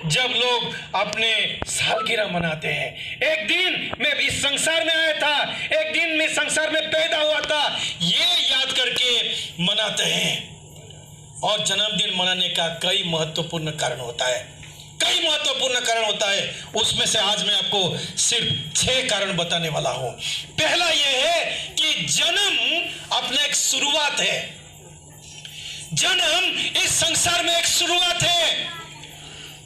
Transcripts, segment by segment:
जब लोग अपने सालगिरह मनाते हैं। एक दिन मैं इस संसार में आया था, एक दिन मैं संसार में पैदा हुआ था, ये याद करके मनाते हैं। और जन्मदिन मनाने का कई महत्वपूर्ण कारण होता है, कई महत्वपूर्ण कारण होता है। उसमें से आज मैं आपको सिर्फ 6 कारण बताने वाला हूं। पहला यह है कि जन्म अपना एक शुरुआत है। जन्म इस संसार में एक शुरुआत है।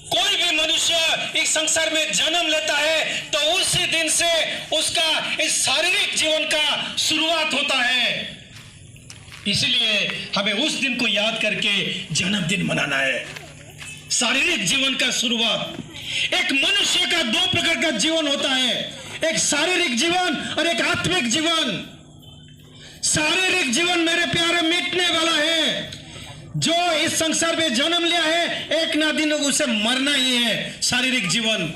कोई भी मनुष्य इस संसार में जन्म लेता है तो उसी दिन से उसका इस शारीरिक जीवन का शुरुआत होता है। इसलिए हमें उस दिन को याद करके जन्मदिन मनाना है। शारीरिक जीवन का शुरुआत। एक मनुष्य का 2 प्रकार का जीवन होता है, एक शारीरिक जीवन और एक आत्मिक जीवन। शारीरिक जीवन मेरे प्यारे मिटने वाला है। जो इस संसार में जन्म लिया है, एक ना दिन उसे मरना ही है, शारीरिक जीवन।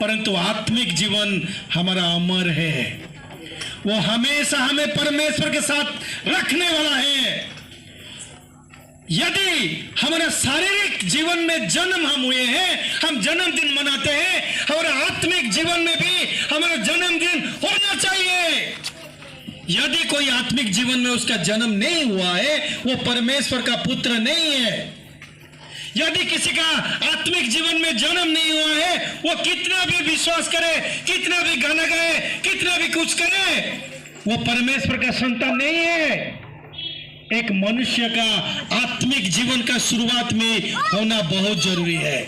परंतु आत्मिक जीवन हमारा अमर है, वो हमेशा हमें परमेश्वर के साथ रखने वाला है। यदि हमारे शारीरिक जीवन में जन्म हम हुए हैं, हम जन्मदिन मनाते हैं, हमारे आत्मिक जीवन में भी हमारा जन्मदिन होना चाहिए। यदि कोई आत्मिक जीवन में उसका जन्म नहीं हुआ है, वो परमेश्वर का पुत्र नहीं है। यदि किसी का आत्मिक जीवन में जन्म नहीं हुआ है, वो कितना भी विश्वास करे, कितना भी गाना गाए, कितना भी कुछ करे, वो परमेश्वर का संतान नहीं है। एक मनुष्य का आत्मिक जीवन का शुरुआत में होना बहुत जरूरी है।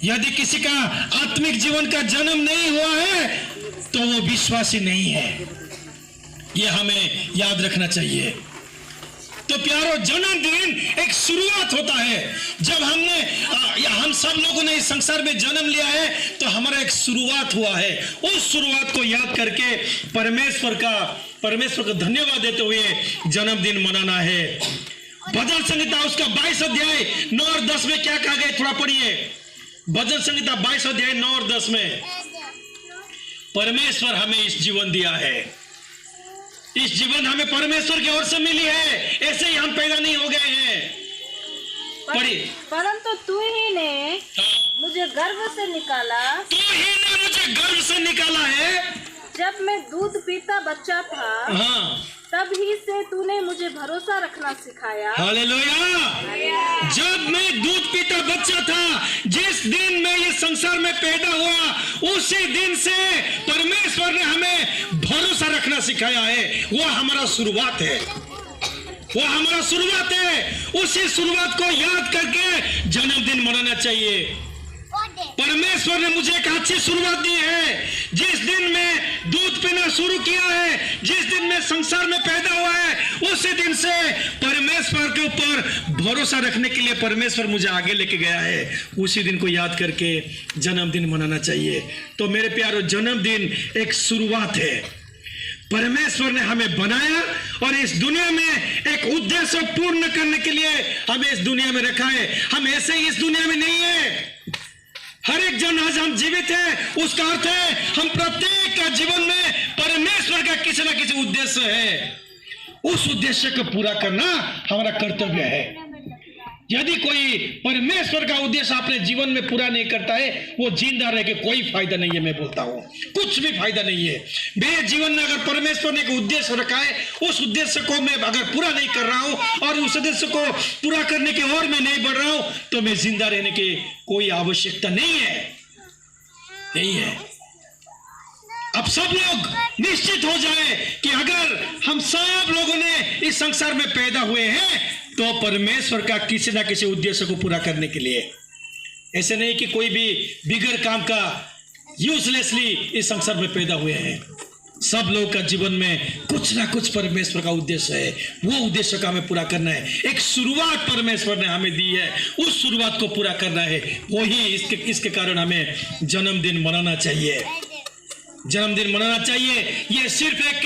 यदि किसी का आत्मिक जीवन का जन्म नहीं हुआ है तो वो विश्वासी नहीं है। ये हमें याद रखना चाहिए। तो प्यारो, जन्मदिन एक शुरुआत होता है। जब हम सब लोगों ने इस संसार में जन्म लिया है तो हमारा एक शुरुआत हुआ है। उस शुरुआत को याद करके परमेश्वर को धन्यवाद देते हुए जन्मदिन मनाना है। भजन संहिता उसका 22 अध्याय 9 और 10 में क्या कहा गया, थोड़ा पढ़िए। भजन संहिता 22 अध्याय 9 और 10 में परमेश्वर हमें इस जीवन दिया है। इस जीवन हमें परमेश्वर की ओर से मिली है, ऐसे ही हम पैदा नहीं हो गए हैं। पढ़िए। परंतु तू ही ने मुझे गर्भ से निकाला, तू ही ने मुझे गर्भ से निकाला है। जब मैं दूध पीता बच्चा था, तब ही से तूने मुझे भरोसा रखना सिखाया। हालेलुया। जब मैं दूध पीता बच्चा था, जिस दिन मैं ये संसार में पैदा हुआ, उसी दिन से परमेश्वर ने हमें भरोसा रखना सिखाया है। वो हमारा शुरुआत है, वो हमारा शुरुआत है। उसी शुरुआत को याद करके जन्मदिन मनाना चाहिए। परमेश्वर ने मुझे एक अच्छी शुरुआत दी है। जिस दिन मैं दूध पीना शुरू किया है, जिस दिन मैं संसार में पैदा हुआ है, उसी दिन से परमेश्वर के ऊपर भरोसा रखने के लिए परमेश्वर मुझे आगे लेके गया है। उसी दिन को याद करके जन्मदिन मनाना चाहिए। तो मेरे प्यारो, जन्मदिन एक शुरुआत है। परमेश्वर ने हमें बनाया और इस दुनिया में एक उद्देश्य पूर्ण करने के लिए हमें इस दुनिया में रखा है। हम ऐसे ही इस दुनिया में नहीं है। हर एक जन आज हम जीवित है, उसका अर्थ है हम प्रत्येक का जीवन में परमेश्वर का किसी न किसी उद्देश्य है। उस उद्देश्य को पूरा करना हमारा कर्तव्य है। यदि कोई परमेश्वर का उद्देश्य अपने जीवन में पूरा नहीं करता है, वो जिंदा रह के कोई फायदा नहीं है। मैं बोलता हूं, कुछ भी फायदा नहीं है। मेरे जीवन में अगर परमेश्वर ने एक उद्देश्य रखा है, उस उद्देश्य को मैं अगर पूरा नहीं कर रहा हूं और उस उद्देश्य को पूरा करने की ओर मैं नहीं बढ़ रहा हूं, तो मैं जिंदा रहने की कोई आवश्यकता नहीं है। अब सब लोग निश्चित हो जाए कि अगर हम सब लोगों ने इस संसार में पैदा हुए हैं तो परमेश्वर का किसी ना किसी उद्देश्य को पूरा करने के लिए। ऐसे नहीं कि कोई भी बिगड़ काम का यूजलेसली इस संसार में पैदा हुए हैं। सब लोगों का जीवन में कुछ ना कुछ परमेश्वर का उद्देश्य है। वो उद्देश्य का हमें पूरा करना है। एक शुरुआत परमेश्वर ने हमें दी है, उस शुरुआत को पूरा करना है। वही इसके कारण हमें जन्मदिन मनाना चाहिए। जन्मदिन मनाना चाहिए। ये सिर्फ एक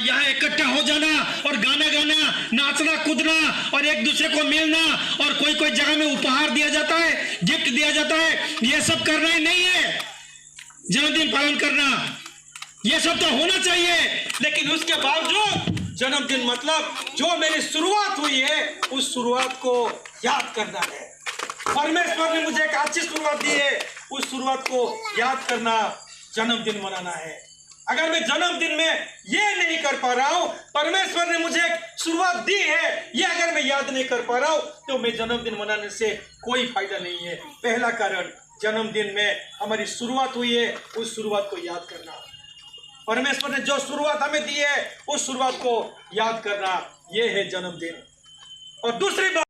यहाँ इकट्ठा हो जाना और गाना गाना, नाचना कूदना और एक दूसरे को मिलना और कोई जगह में उपहार दिया जाता है, गिफ्ट दिया जाता है, ये सब करना ही नहीं है। जन्मदिन पालन करना ये सब तो होना चाहिए, लेकिन उसके बावजूद जन्मदिन मतलब जो मेरी शुरुआत हुई है, उस शुरुआत को याद करना है। परमेश्वर ने मुझे एक अच्छी शुरुआत शुरुआत दी है उस शुरुआत को याद करना जन्मदिन मनाना है। अगर मैं जन्मदिन में ये नहीं कर पा रहा हूं, परमेश्वर ने मुझे एक शुरुआत दी है, ये अगर मैं याद नहीं कर पा रहा हूं, तो मैं जन्मदिन मनाने से कोई फायदा नहीं है। पहला कारण, जन्मदिन में हमारी शुरुआत हुई है, उस शुरुआत को याद करना। परमेश्वर ने जो शुरुआत हमें दी है उस शुरुआत को याद करना, ये है जन्मदिन। और दूसरी बात,